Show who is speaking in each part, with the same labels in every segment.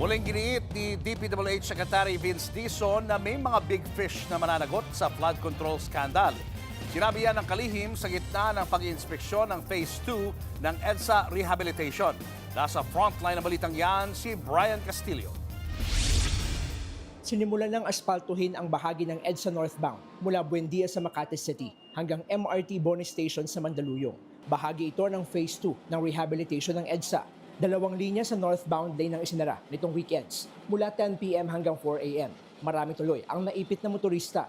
Speaker 1: Muling giniit ni DPWH Secretary Vince Dizon na may mga big fish na mananagot sa flood control scandal. Sinabi yan ng kalihim sa gitna ng pag-iinspeksyon ng Phase 2 ng EDSA Rehabilitation. Nasa frontline ng balitang yan si Brian Castillo.
Speaker 2: Sinimulan ng aspaltuhin ang bahagi ng EDSA northbound mula Buendia sa Makati City hanggang MRT Bonnie Station sa Mandaluyong. Bahagi ito ng Phase 2 ng rehabilitation ng EDSA. 2 linya sa northbound lane ang isinara nitong weekends mula 10 p.m. hanggang 4 a.m. Marami tuloy ang naipit na motorista.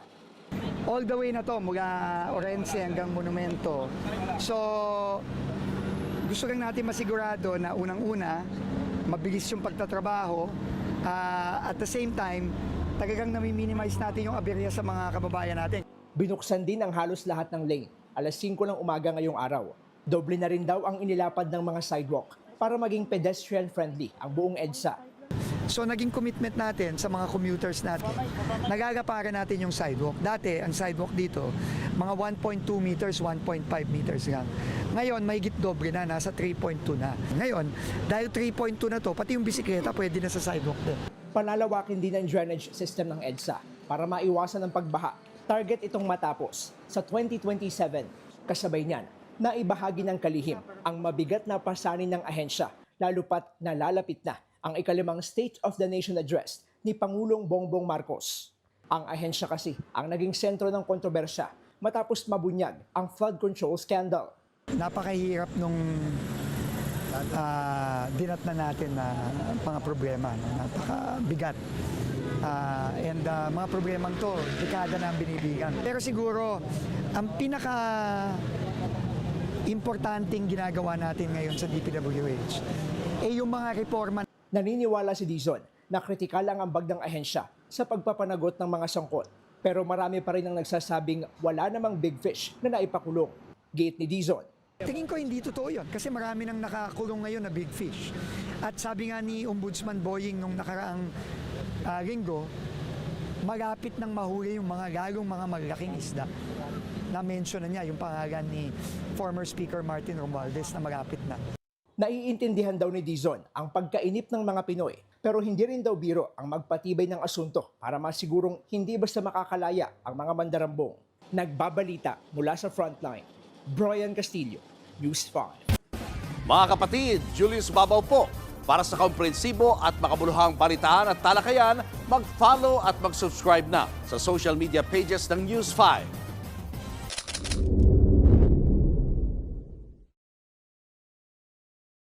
Speaker 3: All the way na to mula Orense hanggang Monumento. So, gusto lang natin masigurado na unang-una, mabilis yung pagtatrabaho. At the same time, talagang nami-minimize natin yung aberya sa mga kababayan natin.
Speaker 2: Binuksan din ang halos lahat ng lane. Alas 5 ng umaga ngayong araw. Doble na rin daw ang inilapad ng mga sidewalk para maging pedestrian-friendly ang buong EDSA.
Speaker 3: So naging commitment natin sa mga commuters natin. Nagagaparan natin yung sidewalk. Dati, ang sidewalk dito, mga 1.2 meters, 1.5 meters lang. Ngayon, mahigit doble na, nasa 3.2 na. Ngayon, dahil 3.2 na to, pati yung bisikleta pwede na sa sidewalk din.
Speaker 2: Palalawakin din ang drainage system ng EDSA para maiwasan ang pagbaha. Target itong matapos sa 2027. Kasabay niyan, naibahagi ng kalihim ang mabigat na pasanin ng ahensya, lalo pat nalalapit na ang ikalimang State of the Nation Address ni Pangulong Bongbong Marcos. Ang ahensya kasi ang naging sentro ng kontrobersya matapos mabunyag ang flood control scandal.
Speaker 3: Napakahirap nung dinatnan natin na mga problema, no? Napakabigat. And mga problemang to, dekada na ang binibigan. Pero siguro, ang importanteng ginagawa natin ngayon sa DPWH ay yung mga reforma.
Speaker 2: Naniniwala si Dizon na kritikal ang ambag ng ahensya sa pagpapanagot ng mga sangkot. Pero marami pa rin ang nagsasabing wala namang big fish na naipakulong. Gate ni Dizon.
Speaker 3: Tingin ko hindi totoo yun kasi marami nang nakakulong ngayon na big fish. At sabi nga ni Ombudsman Boying nung nakaraang linggo, malapit nang mahuli yung mga malalaking isda. Na-mention na niya yung pangalan ni former Speaker Martin Romualdez na malapit na.
Speaker 2: Naiintindihan daw ni Dizon ang pagkainip ng mga Pinoy, pero hindi rin daw biro ang magpatibay ng asunto para masigurong hindi basta makakalaya ang mga mandarambong. Nagbabalita mula sa frontline, Brian Castillo, News 5.
Speaker 1: Mga kapatid, Julius Babaw po. Para sa komprehensibo at makabuluhang balitaan at talakayan, mag-follow at mag-subscribe na sa social media pages ng News 5.